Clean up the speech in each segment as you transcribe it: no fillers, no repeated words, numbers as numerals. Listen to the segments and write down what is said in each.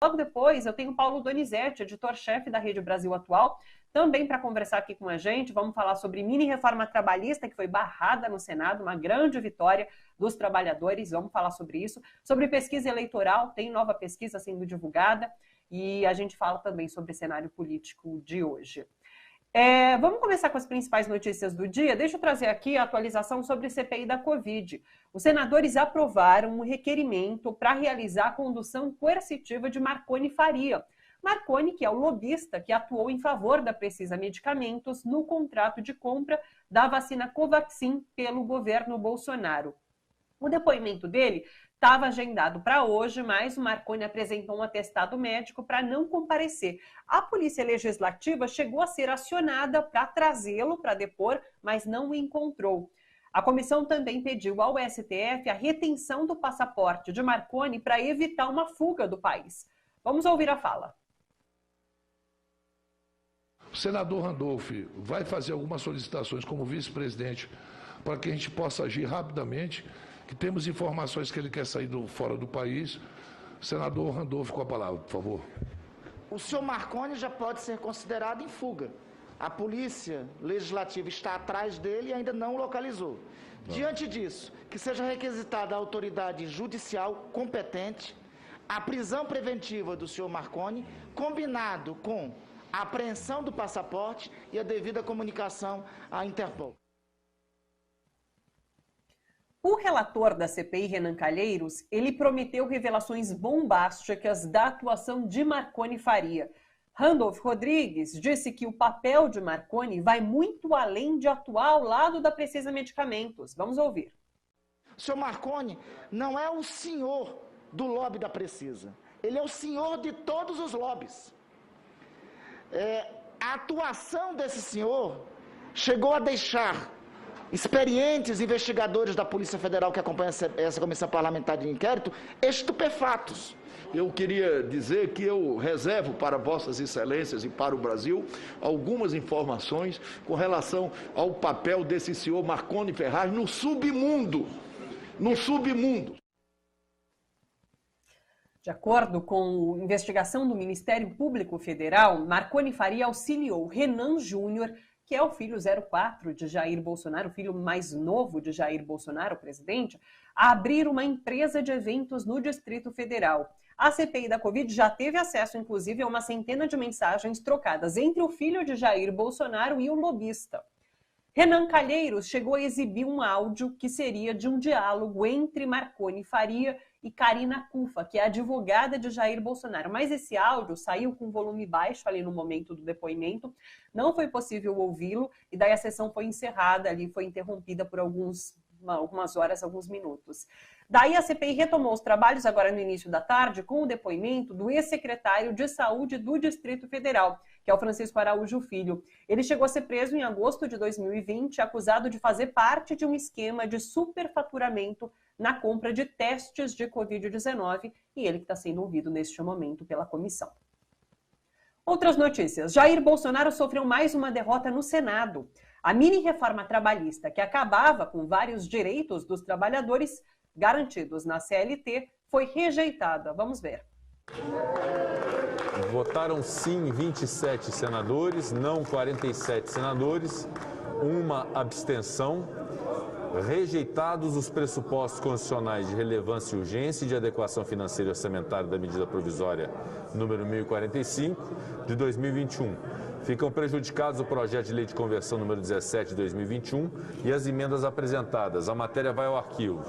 Logo depois, eu tenho Paulo Donizete, editor-chefe da Rede Brasil Atual, também para conversar aqui com a gente. Vamos falar sobre mini-reforma trabalhista, que foi barrada no Senado, uma grande vitória dos trabalhadores. Vamos falar sobre isso. Sobre pesquisa eleitoral, tem nova pesquisa sendo divulgada. E a gente fala também sobre o cenário político de hoje. Vamos começar com as principais notícias do dia. Deixa eu trazer aqui a atualização sobre CPI da Covid. Os senadores aprovaram um requerimento para realizar a condução coercitiva de Marconi Faria. Marconi, que é o lobista que atuou em favor da Precisa Medicamentos no contrato de compra da vacina Covaxin pelo governo Bolsonaro. O depoimento dele estava agendado para hoje, mas o Marconi apresentou um atestado médico para não comparecer. A Polícia Legislativa chegou a ser acionada para trazê-lo para depor, mas não o encontrou. A comissão também pediu ao STF a retenção do passaporte de Marconi para evitar uma fuga do país. Vamos ouvir a fala. O senador Randolph vai fazer algumas solicitações como vice-presidente para que a gente possa agir rapidamente, que temos informações que ele quer sair fora do país. Senador Randolph, com a palavra, por favor. O senhor Marconi já pode ser considerado em fuga. A Polícia Legislativa está atrás dele e ainda não o localizou. Diante disso, que seja requisitada a autoridade judicial competente, a prisão preventiva do senhor Marconi, combinado com a apreensão do passaporte e a devida comunicação à Interpol. O relator da CPI, Renan Calheiros, ele prometeu revelações bombásticas da atuação de Marconi Faria. Randolph Rodrigues disse que o papel de Marconi vai muito além de atuar ao lado da Precisa Medicamentos. Vamos ouvir. O senhor Marconi não é o senhor do lobby da Precisa. Ele é o senhor de todos os lobbies. A atuação desse senhor chegou a deixar experientes investigadores da Polícia Federal que acompanham essa comissão parlamentar de inquérito estupefatos. Eu queria dizer que eu reservo para vossas excelências e para o Brasil algumas informações com relação ao papel desse senhor Marconi Ferraz no submundo. No submundo. De acordo com a investigação do Ministério Público Federal, Marconi Faria auxiliou Renan Júnior, que é o filho 04 de Jair Bolsonaro, o filho mais novo de Jair Bolsonaro, o presidente, a abrir uma empresa de eventos no Distrito Federal. A CPI da Covid já teve acesso, inclusive, a uma centena de mensagens trocadas entre o filho de Jair Bolsonaro e o lobista. Renan Calheiros chegou a exibir um áudio que seria de um diálogo entre Marconi Faria e Karina Cufa, que é advogada de Jair Bolsonaro. Mas esse áudio saiu com volume baixo ali no momento do depoimento, não foi possível ouvi-lo, e daí a sessão foi encerrada ali, foi interrompida por algumas horas, alguns minutos. Daí a CPI retomou os trabalhos agora no início da tarde com o depoimento do ex-secretário de Saúde do Distrito Federal, que é o Francisco Araújo Filho. Ele chegou a ser preso em agosto de 2020, acusado de fazer parte de um esquema de superfaturamento na compra de testes de Covid-19, e ele que está sendo ouvido neste momento pela comissão. Outras notícias. Jair Bolsonaro sofreu mais uma derrota no Senado. A mini-reforma trabalhista, que acabava com vários direitos dos trabalhadores garantidos na CLT, foi rejeitada. Vamos ver. Votaram sim 27 senadores, não 47 senadores, uma abstenção. Rejeitados os pressupostos constitucionais de relevância e urgência e de adequação financeira e orçamentária da medida provisória número 1045 de 2021. Ficam prejudicados o projeto de lei de conversão número 17 de 2021 e as emendas apresentadas. A matéria vai ao arquivo.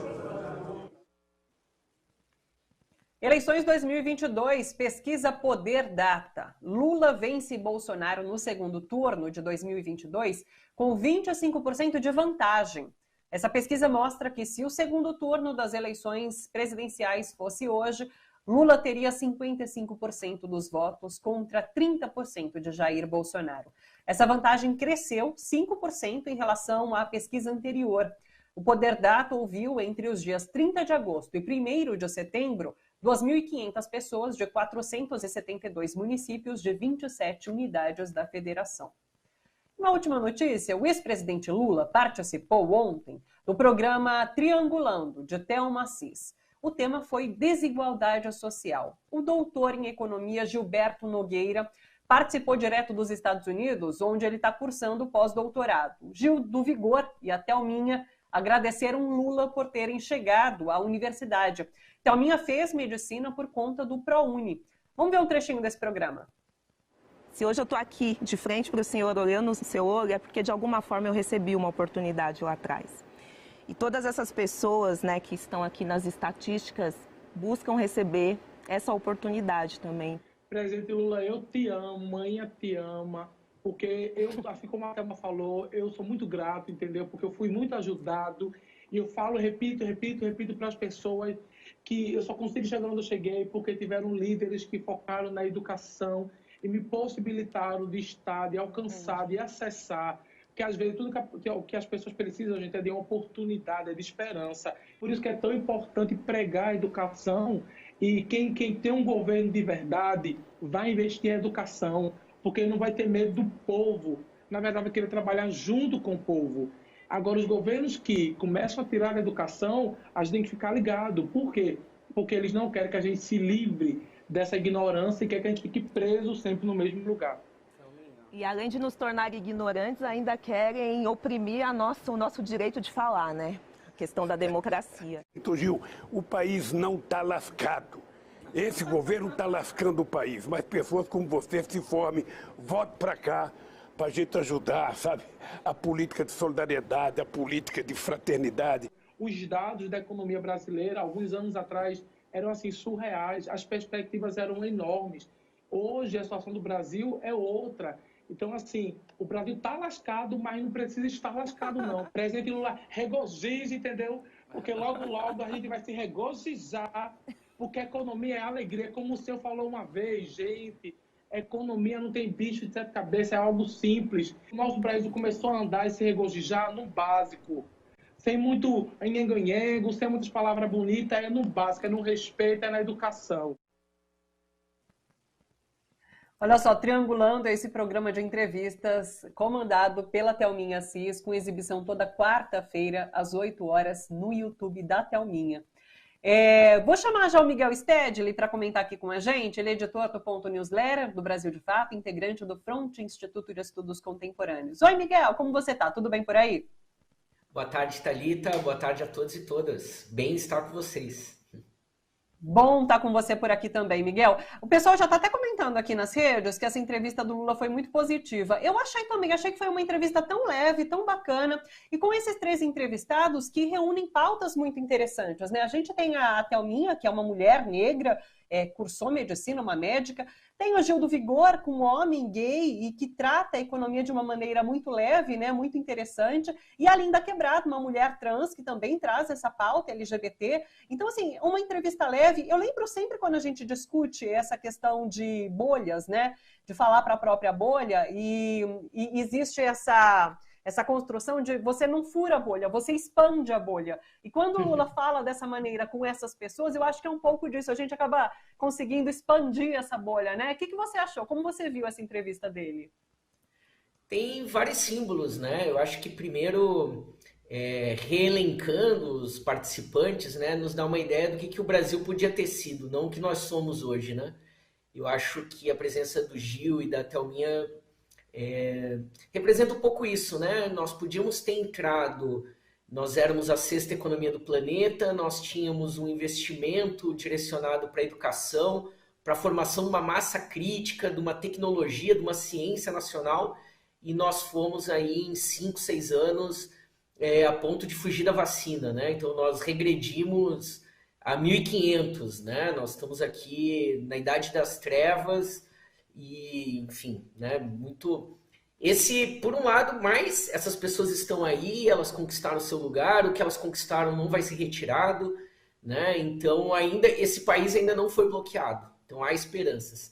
Eleições 2022, pesquisa Poder Data. Lula vence Bolsonaro no segundo turno de 2022 com 25% de vantagem. Essa pesquisa mostra que se o segundo turno das eleições presidenciais fosse hoje, Lula teria 55% dos votos contra 30% de Jair Bolsonaro. Essa vantagem cresceu 5% em relação à pesquisa anterior. O Poder Data ouviu entre os dias 30 de agosto e 1º de setembro 2.500 pessoas de 472 municípios de 27 unidades da federação. Na última notícia, o ex-presidente Lula participou ontem do programa Triangulando, de Thelma Assis. O tema foi desigualdade social. O doutor em economia Gilberto Nogueira participou direto dos Estados Unidos, onde ele está cursando o pós-doutorado. Gil do Vigor e a Thelminha agradeceram Lula por terem chegado à universidade. Thelminha fez medicina por conta do ProUni. Vamos ver um trechinho desse programa. Se hoje eu estou aqui de frente para o senhor, olhando no seu olho, é porque de alguma forma eu recebi uma oportunidade lá atrás. E todas essas pessoas, né, que estão aqui nas estatísticas buscam receber essa oportunidade também. Presidente Lula, eu te amo, mãe te ama, porque eu, assim como a Thelma falou, eu sou muito grato, entendeu? Porque eu fui muito ajudado e eu falo, repito para as pessoas que eu só consegui chegar onde eu cheguei porque tiveram líderes que focaram na educação e me possibilitaram de estar, de alcançar, de acessar. Porque às vezes tudo que as pessoas precisam, gente, é de uma oportunidade, é de esperança. Por isso que é tão importante pregar a educação e quem tem um governo de verdade vai investir em educação, porque não vai ter medo do povo. Na verdade, vai querer trabalhar junto com o povo. Agora, os governos que começam a tirar a educação, a gente tem que ficar ligado. Por quê? Porque eles não querem que a gente se livre dessa ignorância e querem que a gente fique preso sempre no mesmo lugar. E além de nos tornar ignorantes, ainda querem oprimir o nosso direito de falar, né? A questão da democracia. Então, Gil, o país não está lascado. Esse governo está lascando o país, mas pessoas como você se formem, vote para cá, para a gente ajudar, sabe? A política de solidariedade, a política de fraternidade. Os dados da economia brasileira, alguns anos atrás, eram assim surreais, as perspectivas eram enormes. Hoje, a situação do Brasil é outra. Então, assim, o Brasil está lascado, mas não precisa estar lascado, não. O presidente Lula regozija, entendeu? Porque logo, logo a gente vai se regozijar, porque a economia é alegria. Como o senhor falou uma vez, gente, economia não tem bicho de sete cabeças, é algo simples. O nosso Brasil começou a andar e se regozijar no básico. Sem muito engenho, sem muitas palavras bonitas, é no básico, é no respeito, é na educação. Olha só, triangulando esse programa de entrevistas comandado pela Thelminha Assis, com exibição toda quarta-feira, às 8 horas, no YouTube da Thelminha. Vou chamar já o Miguel Stedley para comentar aqui com a gente. Ele é editor do Ponto Newsletter, do Brasil de Fato, integrante do Front Instituto de Estudos Contemporâneos. Oi, Miguel, como você está? Tudo bem por aí? Boa tarde, Thalita. Boa tarde a todos e todas. Bem estar com vocês. Bom estar com você por aqui também, Miguel. O pessoal já está até comentando aqui nas redes que essa entrevista do Lula foi muito positiva. Eu achei também, achei que foi uma entrevista tão leve, tão bacana, e com esses 3 entrevistados que reúnem pautas muito interessantes, né? A gente tem a Thelminha, que é uma mulher negra, cursou medicina, uma médica. Tem o Gil do Vigor, com um homem gay e que trata a economia de uma maneira muito leve, né, muito interessante. E a Linda Quebrado, uma mulher trans que também traz essa pauta LGBT. Então, assim, uma entrevista leve. Eu lembro sempre quando a gente discute essa questão de bolhas, né, de falar para a própria bolha, e existe essa construção de você não fura a bolha, você expande a bolha. E quando o Lula fala dessa maneira com essas pessoas, eu acho que é um pouco disso. A gente acaba conseguindo expandir essa bolha, né? O que você achou? Como você viu essa entrevista dele? Tem vários símbolos, né? Eu acho que primeiro, reelencando os participantes, né, nos dá uma ideia do que o Brasil podia ter sido, não o que nós somos hoje, né? Eu acho que a presença do Gil e da Thelminha representa um pouco isso, né? Nós podíamos ter entrado, nós éramos a 6ª economia do planeta, nós tínhamos um investimento direcionado para a educação, para a formação de uma massa crítica, de uma tecnologia, de uma ciência nacional, e nós fomos aí em 5, 6 anos a ponto de fugir da vacina, né? Então nós regredimos a 1500, né? Nós estamos aqui na Idade das Trevas. E, enfim, né, muito... por um lado, mas essas pessoas estão aí, elas conquistaram o seu lugar, o que elas conquistaram não vai ser retirado, né? Então, esse país ainda não foi bloqueado. Então, há esperanças.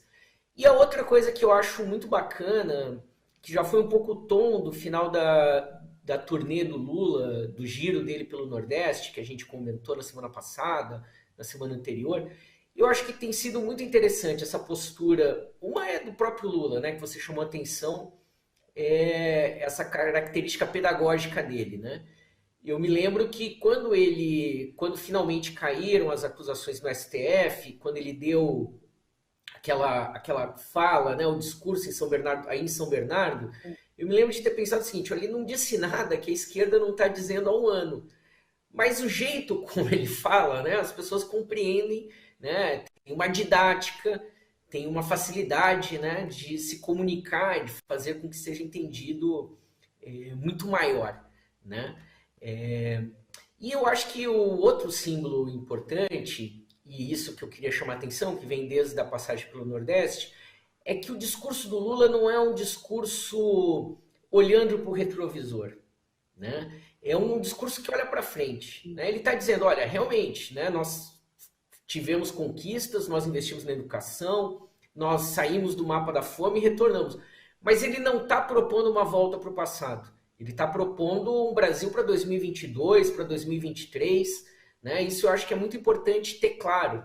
E a outra coisa que eu acho muito bacana, que já foi um pouco o tom do final da turnê do Lula, do giro dele pelo Nordeste, que a gente comentou na semana passada, na semana anterior... Eu acho que tem sido muito interessante essa postura. Uma é do próprio Lula, né, que você chamou a atenção, essa característica pedagógica dele, né? eu me lembro que quando finalmente caíram as acusações no STF, quando ele deu aquela fala, né, o discurso aí em São Bernardo, eu me lembro de ter pensado o seguinte: ele não disse nada que a esquerda não está dizendo há um ano. Mas o jeito como ele fala, né, as pessoas compreendem, né, tem uma didática, tem uma facilidade, né, de se comunicar, de fazer com que seja entendido muito maior, né? E eu acho que o outro símbolo importante, e isso que eu queria chamar a atenção, que vem desde a passagem pelo Nordeste, é que o discurso do Lula não é um discurso olhando para o retrovisor, né? É um discurso que olha para frente, né? Ele está dizendo, olha, realmente, né, nós tivemos conquistas, nós investimos na educação, nós saímos do mapa da fome e retornamos. Mas ele não está propondo uma volta para o passado. Ele está propondo um Brasil para 2022, para 2023, né? Isso eu acho que é muito importante ter claro.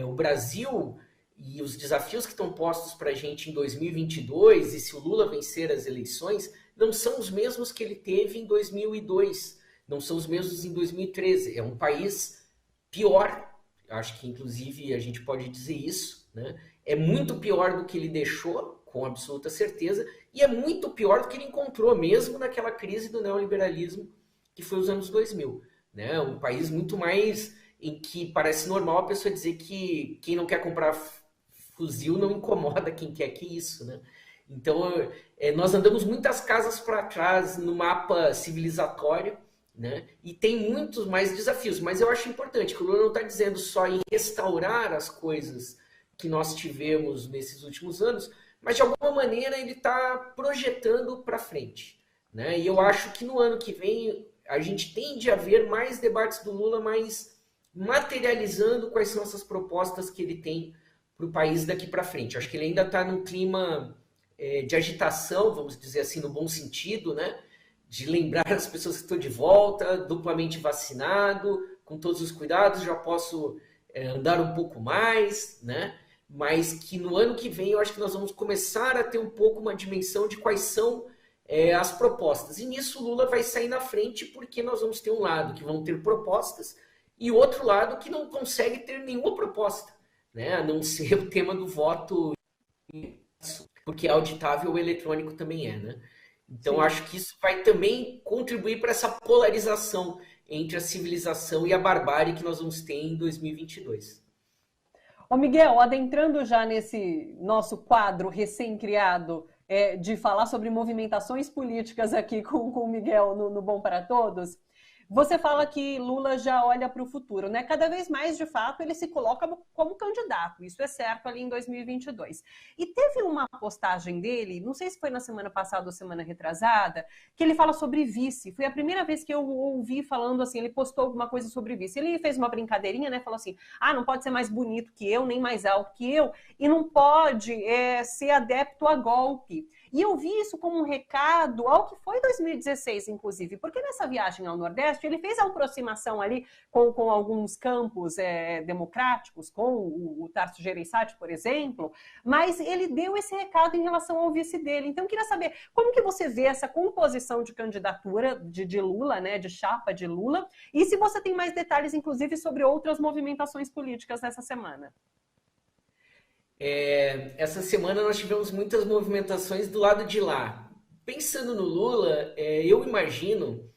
O Brasil e os desafios que estão postos para a gente em 2022, e se o Lula vencer as eleições, não são os mesmos que ele teve em 2002, não são os mesmos em 2013. É um país pior, acho que inclusive a gente pode dizer isso, né? É muito pior do que ele deixou, com absoluta certeza, e é muito pior do que ele encontrou mesmo naquela crise do neoliberalismo que foi os anos 2000. Né? Um país muito mais em que parece normal a pessoa dizer que quem não quer comprar fuzil não incomoda quem quer que isso. Né? Então, nós andamos muitas casas para trás no mapa civilizatório, né? E tem muitos mais desafios, mas eu acho importante que o Lula não está dizendo só em restaurar as coisas que nós tivemos nesses últimos anos, mas de alguma maneira ele está projetando para frente, né? E eu acho que no ano que vem a gente tende a ver mais debates do Lula, mais materializando quais são essas propostas que ele tem para o país daqui para frente. Eu acho que ele ainda está num clima de agitação, vamos dizer assim, no bom sentido, né? De lembrar as pessoas que estão de volta, duplamente vacinado, com todos os cuidados, já posso andar um pouco mais, né? Mas que no ano que vem eu acho que nós vamos começar a ter um pouco uma dimensão de quais são as propostas. E nisso o Lula vai sair na frente, porque nós vamos ter um lado que vão ter propostas e outro lado que não consegue ter nenhuma proposta, né? A não ser o tema do voto, porque é auditável, o eletrônico também é, né? Então, acho que isso vai também contribuir para essa polarização entre a civilização e a barbárie que nós vamos ter em 2022. Ô Miguel, adentrando já nesse nosso quadro recém-criado de falar sobre movimentações políticas aqui com o Miguel no Bom para Todos, você fala que Lula já olha para o futuro, né? Cada vez mais, de fato, ele se coloca como candidato, isso é certo, ali em 2022. E teve uma postagem dele, não sei se foi na semana passada ou semana retrasada, que ele fala sobre vice. Foi a primeira vez que eu ouvi falando assim, ele postou alguma coisa sobre vice. Ele fez uma brincadeirinha, né? Falou assim, não pode ser mais bonito que eu, nem mais alto que eu, e não pode ser adepto a golpe. E eu vi isso como um recado ao que foi 2016, inclusive, porque nessa viagem ao Nordeste ele fez a aproximação ali com alguns campos democráticos, com o Tarso Gereissati, por exemplo, mas ele deu esse recado em relação ao vice dele. Então eu queria saber como que você vê essa composição de candidatura de Lula, né, de chapa de Lula, e se você tem mais detalhes, inclusive, sobre outras movimentações políticas nessa semana. Essa semana nós tivemos muitas movimentações do lado de lá. Pensando no Lula, eu imagino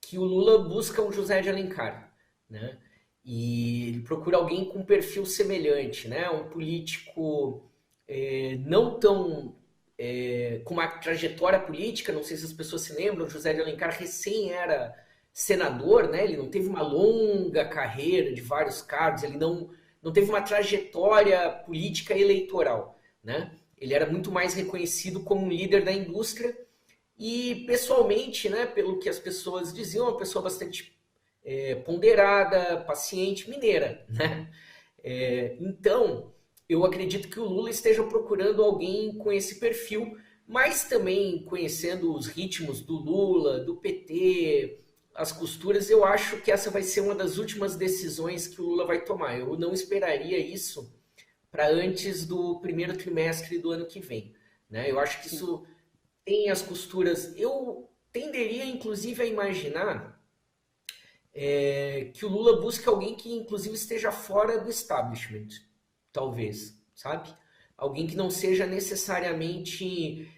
que o Lula busca um José de Alencar, né? E ele procura alguém com um perfil semelhante, né? Um político não tão com uma trajetória política, não sei se as pessoas se lembram, o José de Alencar recém era senador, né? Ele não teve uma longa carreira de vários cargos, ele não teve uma trajetória política eleitoral, né? Ele era muito mais reconhecido como um líder da indústria e, pessoalmente, né, pelo que as pessoas diziam, uma pessoa bastante ponderada, paciente, mineira, né? Então, eu acredito que o Lula esteja procurando alguém com esse perfil, mas também conhecendo os ritmos do Lula, do PT, as costuras, eu acho que essa vai ser uma das últimas decisões que o Lula vai tomar. Eu não esperaria isso para antes do primeiro trimestre do ano que vem, né? Eu acho que isso tem as costuras. Eu tenderia, inclusive, a imaginar que o Lula busque alguém que, inclusive, esteja fora do establishment, talvez, sabe? Alguém que não seja necessariamente...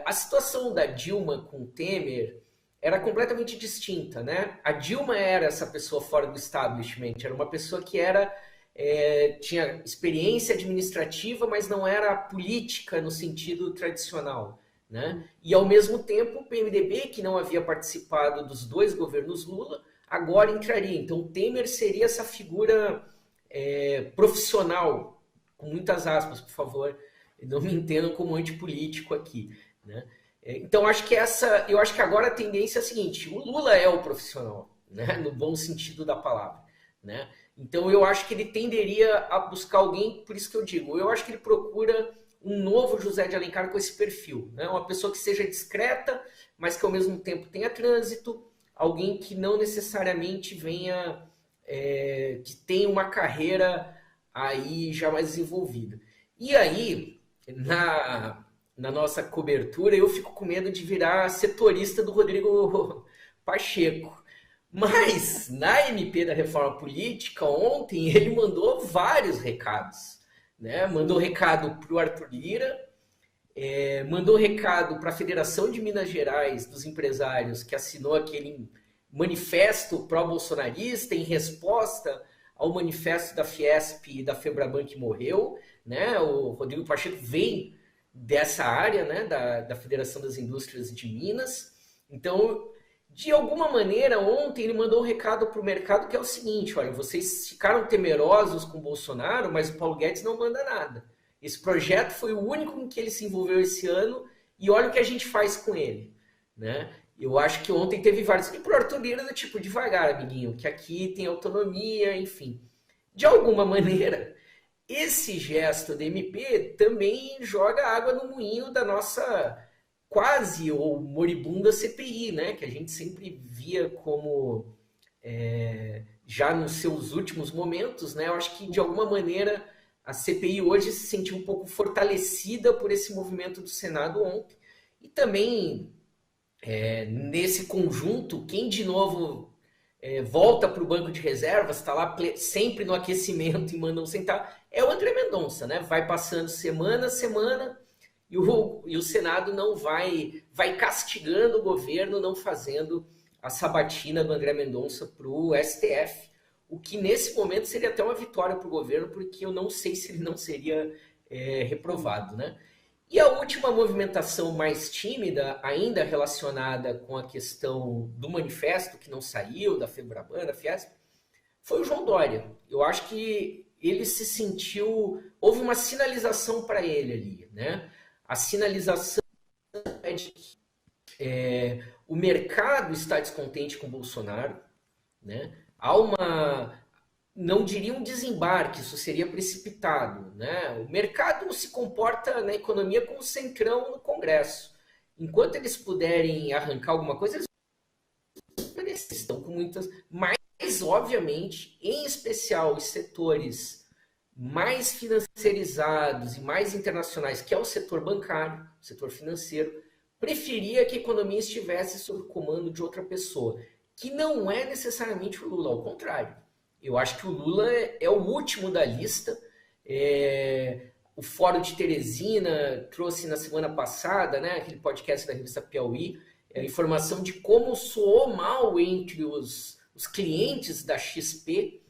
a situação da Dilma com o Temer era completamente distinta, né? A Dilma era essa pessoa fora do establishment, era uma pessoa que tinha experiência administrativa, mas não era política no sentido tradicional, né? E, ao mesmo tempo, o PMDB, que não havia participado dos 2 governos Lula, agora entraria. Então, o Temer seria essa figura profissional, com muitas aspas, por favor, não me entendam como antipolítico aqui, né? Então, eu acho que agora a tendência é a seguinte: o Lula é o profissional, né? No bom sentido da palavra, né? Então, eu acho que ele tenderia a buscar alguém, por isso que eu digo, eu acho que ele procura um novo José de Alencar com esse perfil, né? Uma pessoa que seja discreta, mas que ao mesmo tempo tenha trânsito, alguém que não necessariamente venha, que tenha uma carreira aí já mais desenvolvida. E aí, na nossa cobertura, eu fico com medo de virar setorista do Rodrigo Pacheco. Mas, na MP da Reforma Política, ontem, ele mandou vários recados, né? Mandou recado para o Arthur Lira, mandou recado para a Federação de Minas Gerais dos Empresários, que assinou aquele manifesto pró-bolsonarista em resposta ao manifesto da Fiesp e da Febraban que morreu, né? O Rodrigo Pacheco vem dessa área, né? da Federação das Indústrias de Minas. Então, de alguma maneira, ontem ele mandou um recado para o mercado que é o seguinte: olha, vocês ficaram temerosos com o Bolsonaro, mas o Paulo Guedes não manda nada. Esse projeto foi o único em que ele se envolveu esse ano e olha o que a gente faz com ele, né? Eu acho que ontem teve vários... E para o Arthur Lira, do tipo, devagar, amiguinho, que aqui tem autonomia, enfim. De alguma maneira, esse gesto da MP também joga água no moinho da nossa quase ou moribunda CPI, né? Que a gente sempre via como, já nos seus últimos momentos, né? Eu acho que, de alguma maneira, a CPI hoje se sentiu um pouco fortalecida por esse movimento do Senado ontem. E também, nesse conjunto, quem de novo volta para o banco de reservas, está lá sempre no aquecimento e mandam sentar, é o André Mendonça, né? Vai passando semana a semana e o Senado não vai castigando o governo, não fazendo a sabatina do André Mendonça para o STF, o que nesse momento seria até uma vitória para o governo, porque eu não sei se ele não seria reprovado, né? E a última movimentação mais tímida, ainda relacionada com a questão do manifesto que não saiu, da Febraban, da Fiesp, foi o João Dória. Eu acho que ele se sentiu... Houve uma sinalização para ele ali, né? A sinalização é de que o mercado está descontente com o Bolsonaro, né? Há uma... não diria um desembarque, isso seria precipitado, né? O mercado se comporta na economia como centrão no Congresso. Enquanto eles puderem arrancar alguma coisa, eles estão com muitas... Mas, obviamente, em especial os setores mais financiarizados e mais internacionais, que é o setor bancário, o setor financeiro, preferia que a economia estivesse sob o comando de outra pessoa, que não é necessariamente o Lula, ao contrário. Eu acho que o Lula é o último da lista. O Fórum de Teresina trouxe na semana passada, né, aquele podcast da revista Piauí, a informação de como soou mal entre os clientes da XP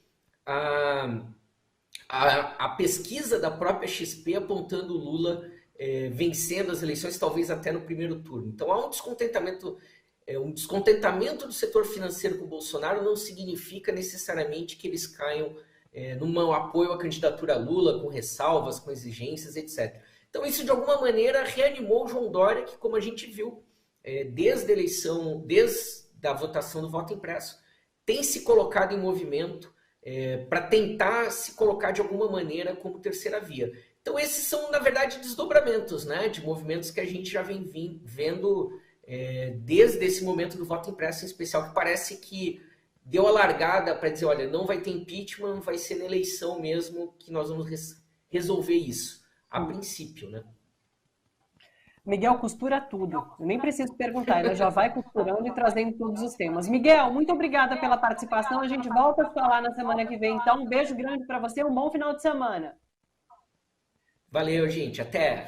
a pesquisa da própria XP apontando o Lula vencendo as eleições, talvez até no primeiro turno. Então há um descontentamento do setor financeiro com o Bolsonaro não significa necessariamente que eles caiam num apoio à candidatura Lula, com ressalvas, com exigências, etc. Então isso, de alguma maneira, reanimou o João Dória, que, como a gente viu, desde a eleição, desde a votação do voto impresso, tem se colocado em movimento para tentar se colocar de alguma maneira como terceira via. Então esses são, na verdade, desdobramentos, né, de movimentos que a gente já vem vendo desde esse momento do voto impresso em especial, que parece que deu a largada para dizer, olha, não vai ter impeachment, vai ser na eleição mesmo que nós vamos resolver isso, a princípio, né? Miguel costura tudo. Eu nem preciso perguntar, ele já vai costurando e trazendo todos os temas. Miguel, muito obrigada pela participação. A gente volta a falar na semana que vem. Então, um beijo grande para você, um bom final de semana. Valeu, gente. Até.